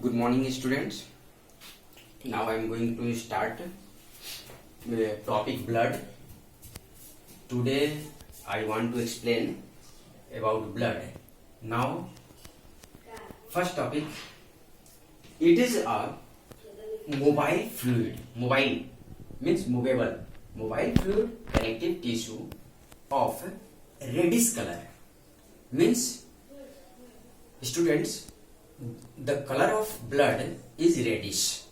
Good morning, students. Now I am going to start the topic blood. Today I want to explain about blood. Now, first topic. It is a mobile fluid. Mobile means movable. Mobile fluid connective tissue of reddish color. Means, students, the color of blood is reddish.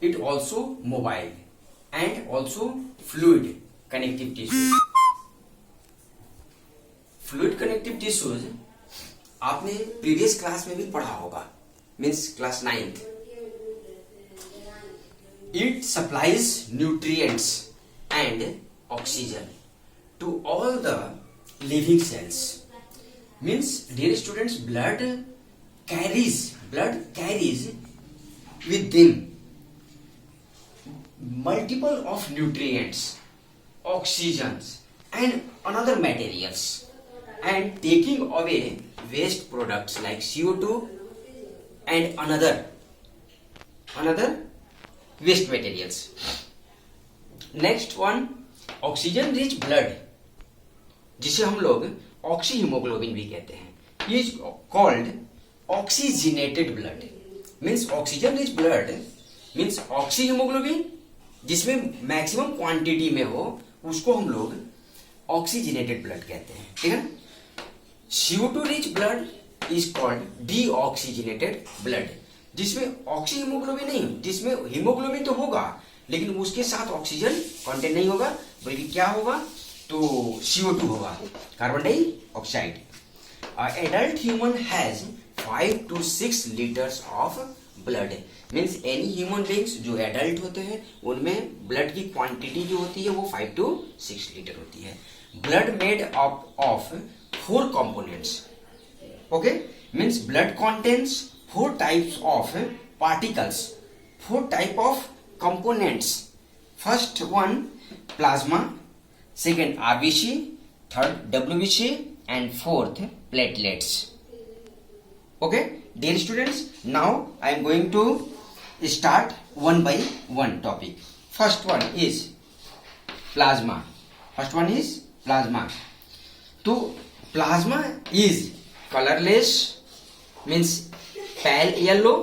It also mobile and also fluid connective tissues. Fluid connective tissues आपने previous class में भी पढ़ा होगा, means class 9th. It supplies nutrients and oxygen to all the living cells. Means, dear students, blood carries with them multiple of nutrients, oxygens and another materials, and taking away waste products like CO2 and another waste materials. Next one, oxygen rich blood, जिसे हम लोग oxy haemoglobin भी कहते हैं, is called oxygenated blood. Means oxygen rich blood means oxy haemoglobin जिसमें maximum quantity में हो उसको हम लोग ऑक्सीजनेटेड ब्लड कहते हैं. ठीक है. CO2 rich blood is called deoxygenated blood, जिसमें ऑक्सी हीमोग्लोबिन नहीं, जिसमें हीमोग्लोबिन तो होगा लेकिन उसके साथ ऑक्सीजन कंटेंट नहीं होगा, बल्कि क्या होगा तो CO2 होगा, carbon dioxide. Adult human has 5 to 6 liters of blood. Means any human beings जो एडल्ट होते हैं उनमें ब्लड की क्वांटिटी जो होती है वो 5 to 6 लीटर होती है. Blood made up of 4 components. Okay, means blood contains 4 types of particles, 4 type of components. First one plasma, second RBC, third WBC and fourth platelets. Okay, dear students, now I am going to start one by one topic. First one is plasma. तो plasma is colorless, means pale yellow.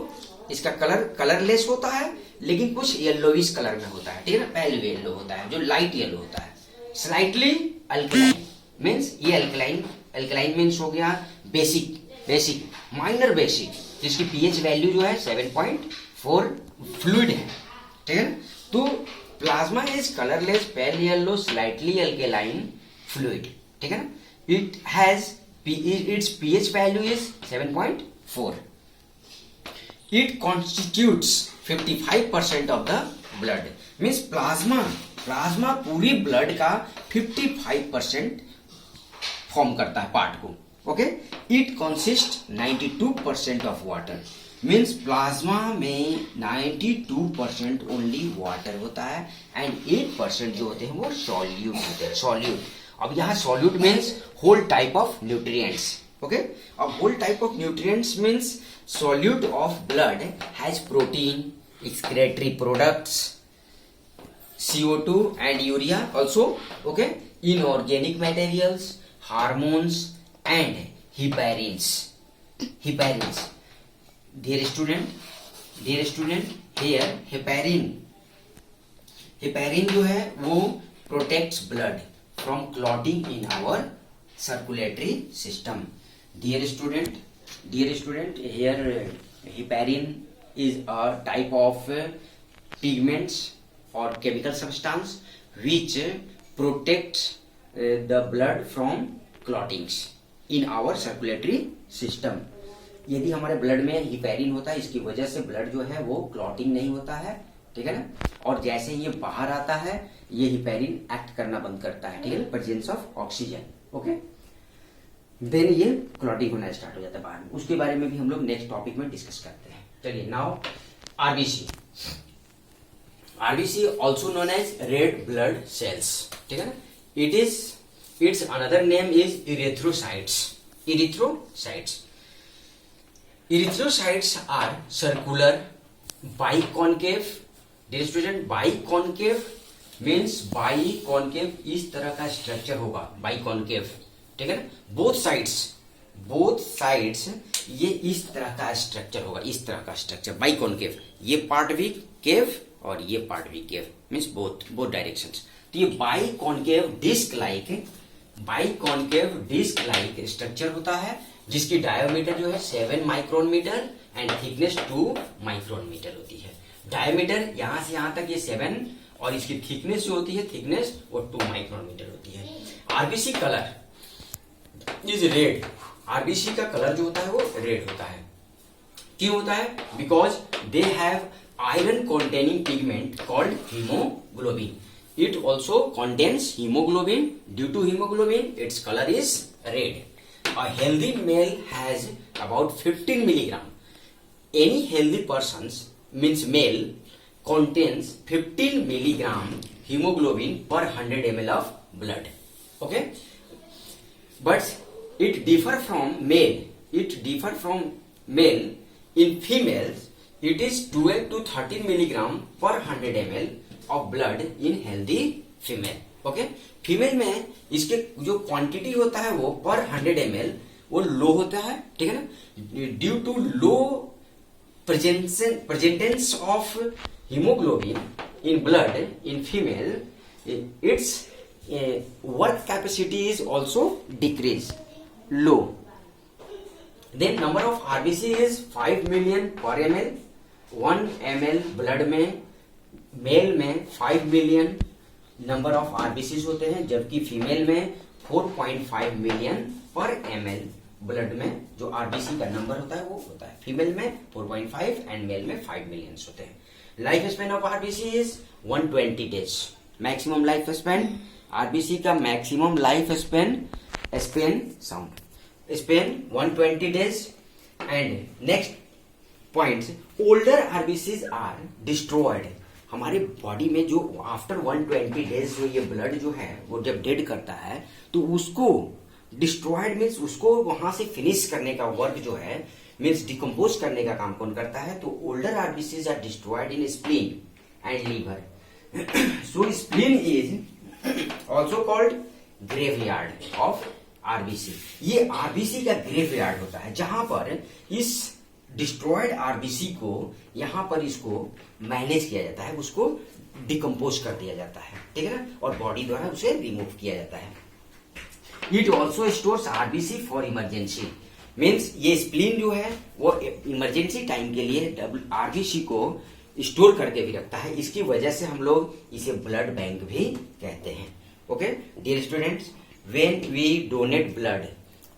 इसका colour colourless होता है लेकिन कुछ yellowish colour में होता है. ठीक है ना, पेल येलो होता है जो लाइट येलो होता है. स्लाइटली अल्कलाइन, मीन्स ये अल्कलाइन मीन्स हो गया बेसिक माइनर बेसिक, जिसकी पीएच वैल्यू जो है 7.4 फ्लूइड है. ठीक है. तो plasma is colourless pale yellow slightly alkaline fluid. ठीक है ना. It has its pH value is 7.4. It constitutes 55% of the blood. Means plasma पूरी ब्लड का 55% फॉर्म करता है पार्ट को. Okay. It consist 92% of water. Means plasma में 92% only water होता है एंड 8% जो होते हैं वो सॉल्यूट होते हैं. सॉल्यूट, अब यहाँ solute means whole type of nutrients. Okay. अब whole type of nutrients means solute of blood has protein, excretory products, CO2 and urea also. Okay. Inorganic materials, hormones and heparins. Dear student, here heparin जो है वो protects blood from clotting in our circulatory system. Dear student, here heparin is a type of pigments or chemical substance which protects the blood from clottings in our circulatory system. यदि हमारे blood में heparin होता है इसकी वजह से blood जो है वो क्लॉटिंग नहीं होता है. ठीक है ना. और जैसे ये बाहर आता है ये हिपेरिन एक्ट करना बंद करता है. ठीक है, presence of oxygen. Okay. Then ये क्लॉटिंग होना स्टार्ट हो जाता है बाहर में. उसके बारे में भी हम लोग नेक्स्ट टॉपिक में डिस्कस करते हैं. चलिए, now RBC also known as red blood cells. ठीक है ना. It's another name is erythrocytes. Erythrocytes are circular, biconcave. Dear student, biconcave means biconcave इस तरह का स्ट्रक्चर होगा, बाइकॉन्केव, ठीक है ना। बोथ साइड्स ये इस तरह का स्ट्रक्चर होगा, इस तरह का स्ट्रक्चर बाइकॉन्केव। ये पार्ट भी केव और ये पार्ट भी केव, मीन्स बोथ डायरेक्शंस। तो ये बाइकॉन्केव डिस्क लाइक स्ट्रक्चर होता है, जिसकी डायमीटर जो है 7 micron metre and thickness 2 micron metre होती है। डायमीटर यहां से यहां तक ये 7 और इसकी थिकनेस जो होती है, थिकनेस वो 2 माइक्रोन मीटर होती है। RBC colour is red. RBC का कलर जो होता है वो रेड होता है। क्यों होता है? Because they have iron containing pigment called hemoglobin. It also contains hemoglobin. Due to hemoglobin, its color is red. A healthy male has about 15 milligram. Any healthy persons means male contains 15 milligram hemoglobin per 100 ml of blood. Okay, but it differ from male. In females, it is 12 to 13 milligram per 100 ml of blood in healthy female. Okay, female में इसके जो quantity होता है वो पर 100 ml वो लो होता है, ठीक है ना। Due to low presence of haemoglobin in blood in female, its work capacity is also decrease, low. Then number of RBC is 5 million per ml। 1 ml blood में मेल में 5 मिलियन नंबर ऑफ आरबीसी होते हैं, जबकि female में 4.5 million per ml blood में जो RBC का number होता है वो होता है। फीमेल में 4.5 एंड मेल में 5 मिलियन होते हैं। Life span of RBC is 120 days. Maximum life span RBC का maximum life span 120 days. And next points, older RBCs are destroyed. हमारे बॉडी में जो आफ्टर 120 डेज जो ये ब्लड जो है वो जब डेड करता है तो उसको डिस्ट्रॉयड मीन्स उसको वहां से फिनिश करने का वर्क जो है मीन्स डिकम्पोज करने का काम कौन करता है? तो older RBCs are destroyed in spleen and liver. So spleen is also called graveyard of RBC. ये आरबीसी का ग्रेवयार्ड होता है जहां पर इस डिस्ट्रॉयड आरबीसी को यहां पर इसको मैनेज किया जाता है, उसको डिकम्पोज कर दिया जाता है, ठीक है ना, और बॉडी द्वारा उसे रिमूव किया जाता है। It also stores RBC for emergency. Means ये स्प्लीन जो है वो इमरजेंसी टाइम के लिए आरबीसी को स्टोर करके भी रखता है। इसकी वजह से हम लोग इसे ब्लड बैंक भी कहते हैं। Okay dear students, when we donate blood,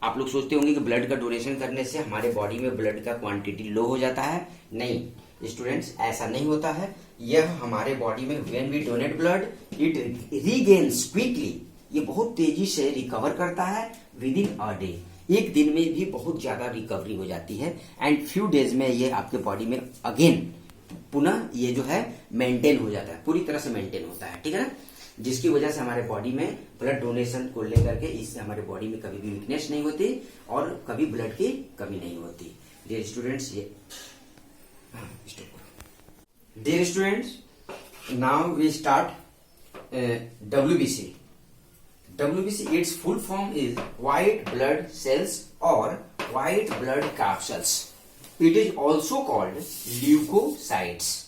आप लोग सोचते होंगे कि ब्लड का डोनेशन करने से हमारे बॉडी में ब्लड का क्वांटिटी लो हो जाता है। नहीं स्टूडेंट्स, ऐसा नहीं होता है। यह हमारे बॉडी में when we donate blood it regains quickly, ये बहुत तेजी से रिकवर करता है विद इन अ डे। एक दिन में भी बहुत ज्यादा रिकवरी हो जाती है एंड फ्यू डेज में ये आपके बॉडी में अगेन पुनः ये जो है मेंटेन हो जाता है, पूरी तरह से मेंटेन होता है, ठीक है ना। जिसकी वजह से हमारे बॉडी में ब्लड डोनेशन को लेकर के इससे हमारे बॉडी में कभी भी वीकनेस नहीं होती और कभी ब्लड की कमी नहीं होती। डियर स्टूडेंट्स, ये dear students, now we start WBC. WBC, its full form is white blood cells or white blood capsules. It is also called leukocytes.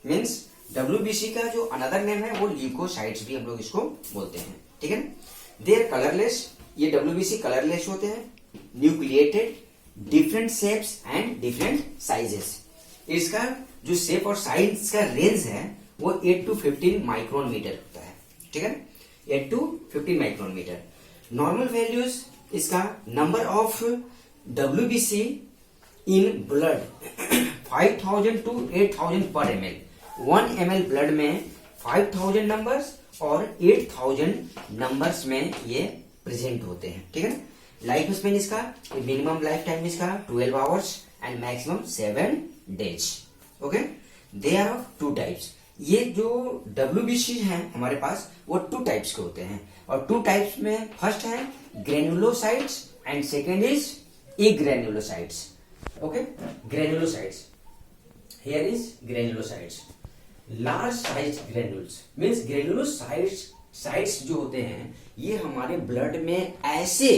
Means WBC का जो अनदर नेम है वो ल्यूकोसाइट्स भी हम लोग इसको बोलते हैं, ठीक है ना। दे आर कलरलेस, ये WBC कलरलेस होते हैं, nucleated, different shapes and different sizes. इसका जो शेप और साइज का रेंज है वो 8 to 15 माइक्रोन मीटर होता है, ठीक है ना, 8 to 15 micron metre. Normal values इसका number of WBC in blood 5000 to 8000 पर ml। 1 ml ब्लड में 5000 नंबर्स और 8000 नंबर्स में ये प्रेजेंट होते हैं, ठीक है ना। लाइफ स्पेन इसका मिनिमम लाइफ टाइम इसका 12 hours and maximum 7 days. Okay, they are of 2 types. ये जो WBC हैं हमारे पास वो 2 टाइप्स के होते हैं और 2 टाइप्स में फर्स्ट है granulocytes and second is agranulocytes. Okay, granulocytes. Here is granulocytes. Large sized granules means granulocytes जो होते हैं ये हमारे ब्लड में ऐसे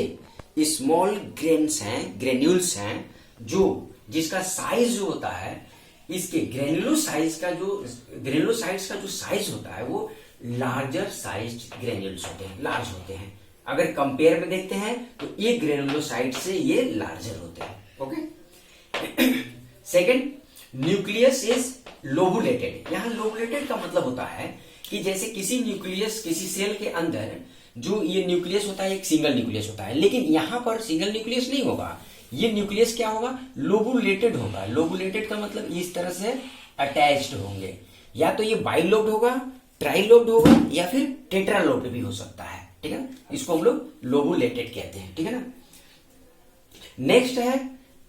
स्मॉल ग्रेन्स हैं, ग्रेन्यूल्स हैं जो जिसका साइज जो होता है, इसके ग्रेनुलोसाइट्स का जो साइज होता है वो लार्जर साइज ग्रेन्यूल्स होते हैं, लार्ज होते हैं। अगर कंपेयर में देखते हैं तो ये ग्रेनुलोसाइट से ये लार्जर होते हैं। Okay, second, nucleus is lobulated. यहां लोबुलेटेड का मतलब होता है कि जैसे किसी न्यूक्लियस, किसी सेल के अंदर जो ये न्यूक्लियस होता है एक सिंगल न्यूक्लियस होता है, लेकिन यहां पर सिंगल न्यूक्लियस नहीं होगा, ये न्यूक्लियस क्या होगा, लोबुलेटेड होगा। लोबुलेटेड का मतलब इस तरह से अटैच्ड होंगे, या तो ये बाइलोब्ड होगा, ट्राइलोब्ड होगा, या फिर टेट्रालोब्ड भी हो सकता है। ठीक है ना, इसको हम लोग लोबुलेटेड कहते हैं। ठीक है ना। नेक्स्ट है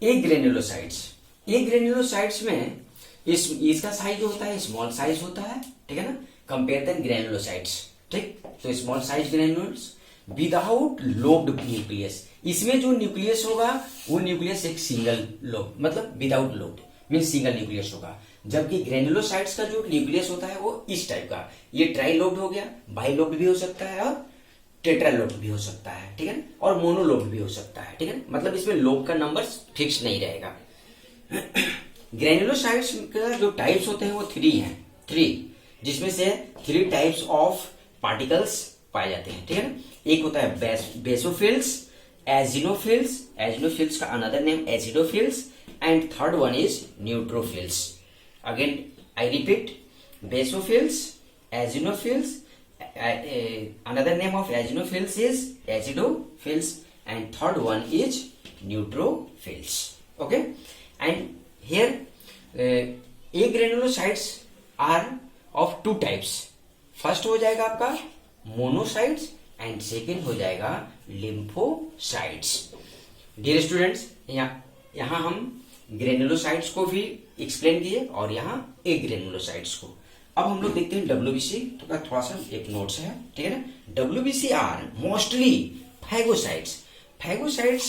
एग्रेनुलोसाइट्स। एग्रेनुलोसाइट्स में इसका साइज जो होता है स्मॉल साइज होता है। ठीक है ना, कंपेयर देन ग्रेनुलोसाइट्स। ठीक, तो small size granules without lobed nucleus. इसमें जो न्यूक्लियस होगा वो न्यूक्लियस एक सिंगल लोब, मतलब without lobed mean single nucleus होगा, जबकि ग्रेनुलोसाइट्स का जो न्यूक्लियस होता है वो इस टाइप का, ये ट्राइलोब्ड हो गया, बाइलोब्ड भी हो सकता है और टेट्रालोब्ड भी हो सकता है। ठीक है ना, और मोनोलोब्ड भी हो सकता है। ठीक है, मतलब इसमें लोब का नंबर फिक्स नहीं रहेगा। ग्रेनुलोसाइट्स का जो टाइप्स होते हैं वो 3 हैं, 3, जिसमें से 3 टाइप्स ऑफ पार्टिकल्स पाए जाते हैं। ठीक है ना, एक होता है बेसोफिल्स, एजिनोफिल्स, एजिनोफिल्स का another name acidophils, and third one is neutrophils. Again I repeat, basophils, eosinophils, another name of eosinophils is acidophils, and third one is neutrophils. Okay, and here agranulocytes are of 2 types. First हो जाएगा आपका monocytes and second हो जाएगा lymphocytes. Dear students, यहाँ हम granulocytes को भी explain किए और यहाँ एग्रेनुलोसाइट्स को। अब हम लोग देखते हैं WBC का थोड़ा सा एक नोट्स है। ठीक है ना। WBC are mostly phagocytes, phagocytes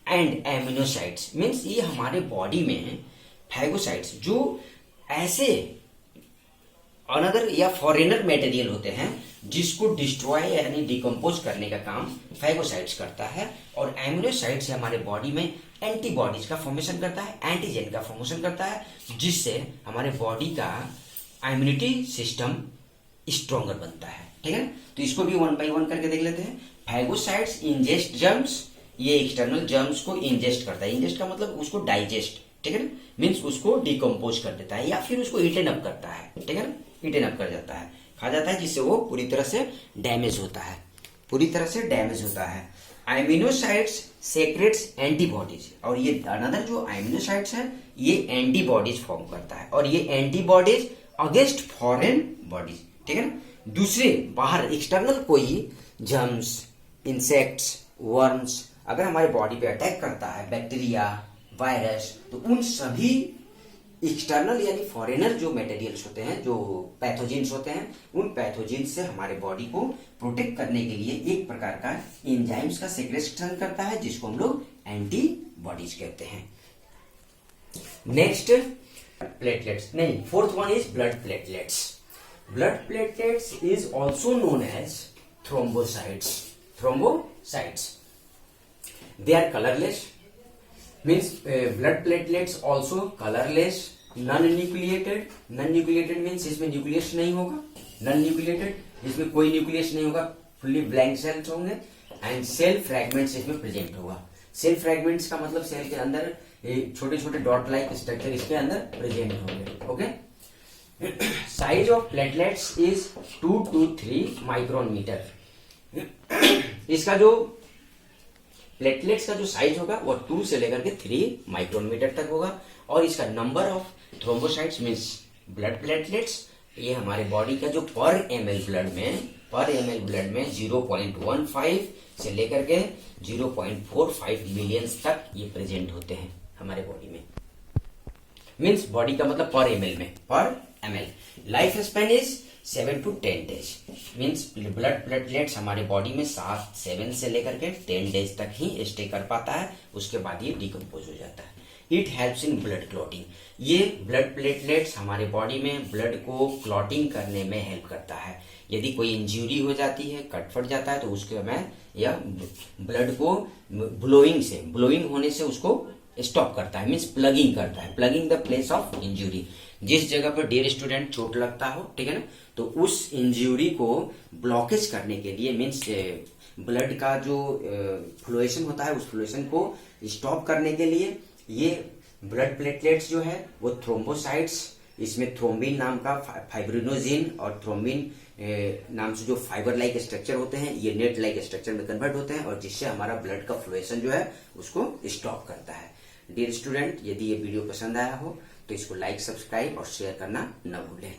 and monocytes means ये हमारे बॉडी में फैगोसाइट्स जो ऐसे अनदर या फॉरेनर मटेरियल होते हैं जिसको डिस्ट्रॉय यानी डिकम्पोज करने का काम फैगोसाइट्स करता है, और एमिनोसाइट्स हमारे बॉडी में एंटीबॉडीज का फॉर्मेशन करता है, एंटीजन का फॉर्मेशन करता है, जिससे हमारे बॉडी का इम्यूनिटी सिस्टम स्ट्रॉन्गर बनता है। ठीक है, तो इसको भी 1 by 1 करके देख लेते हैं। फैगोसाइट्स इंजेस्ट जर्म्स, ये एक्सटर्नल जर्म्स को इंजेस्ट करता है। इंजेस्ट का मतलब उसको डाइजेस्ट, ठीक है ना, मीन्स उसको डिकम्पोज कर देता है या फिर उसको ईटन अप करता है। ठीक है ना, ईटन अप कर जाता है, खा जाता है, जिससे वो पूरी तरह से डैमेज होता है, पूरी तरह से डैमेज होता है। एमिनोसाइट्स सेक्रेट्स एंटीबॉडीज, और ये अनदर जो एमिनोसाइट्स है ये एंटीबॉडीज फॉर्म करता है, और ये एंटीबॉडीज अगेंस्ट फॉरेन बॉडीज। ठीक है ना, दूसरे बाहर एक्सटर्नल कोई जर्म्स, इंसेक्ट्स, वर्म्स अगर हमारे बॉडी पे अटैक करता है, बैक्टीरिया, वायरस, तो उन सभी एक्सटर्नल यानी फॉरेनर जो मटेरियल्स होते हैं, जो पैथोजेंस होते हैं, उन पैथोजेंस से हमारे बॉडी को प्रोटेक्ट करने के लिए एक प्रकार का एंजाइम्स का सेक्रेशन करता है, जिसको हम लोग एंटीबॉडीज कहते हैं। नेक्स्ट प्लेटलेट्स, नहीं, fourth one is blood platelets. Blood platelets is also known as thrombocytes. Thrombocytes, they are colorless, means blood platelets also colorless, non-nucleated. Non-nucleated means इसमें न्यूक्लियस नहीं होगा, non-nucleated इसमें कोई न्यूक्लियस नहीं होगा, फुल्ली ब्लैंक सेल्स होंगे, and cell fragments इसमें present होगा। सेल फ्रैगमेंट्स का मतलब सेल के अंदर छोटे छोटे डॉट लाइक स्ट्रक्चर इसके अंदर प्रेजेंट होंगे। Okay, size of platelets is 2 to 3 micron metre. इसका जो प्लेटलेट्स का जो साइज होगा वो 2 से लेकर के 3 माइक्रोन मीटर तक होगा, और इसका number of thrombocytes means blood platelets, ये हमारे बॉडी का जो पर एम एल ब्लड में 0.15 से लेकर के 0.45 मिलियंस तक ये प्रेजेंट होते हैं हमारे बॉडी में। मींस बॉडी का मतलब पर एम एल में, पर M L. Life span is 7 to 10 days, means blood platelets हमारे बॉडी में 7 से लेकर के 10 days तक ही स्टे कर पाता है, उसके बाद ये डिकम्पोज हो जाता है। It helps in blood clotting. ये ब्लड प्लेटलेट्स हमारे बॉडी में ब्लड को क्लॉटिंग करने में हेल्प करता है। यदि कोई इंजरी हो जाती है, कट फट जाता है, तो उसके में या ब्लड को ब्लोइंग होने से उसको स्टॉप करता है, मीन्स प्लगिंग करता है, plugging the place of injury. जिस जगह पर डियर स्टूडेंट चोट लगता हो, ठीक है ना, तो उस इंजुरी को ब्लॉकेज करने के लिए, मीन्स ब्लड का जो फ्लोएशन होता है उस फ्लोएशन को स्टॉप करने के लिए ये ब्लड प्लेटलेट्स जो है वो थ्रोम्बोसाइट्स, इसमें थ्रोम्बिन नाम का फाइब्रिनोजिन और थ्रोम्बिन नाम से जो फाइबर लाइक स्ट्रक्चर होते हैं, ये नेट लाइक स्ट्रक्चर में कन्वर्ट होते हैं और जिससे हमारा ब्लड का फ्लोएशन जो है उसको स्टॉप करता है। डियर स्टूडेंट, यदि ये वीडियो पसंद आया हो तो इसको लाइक, सब्सक्राइब और शेयर करना न भूलें।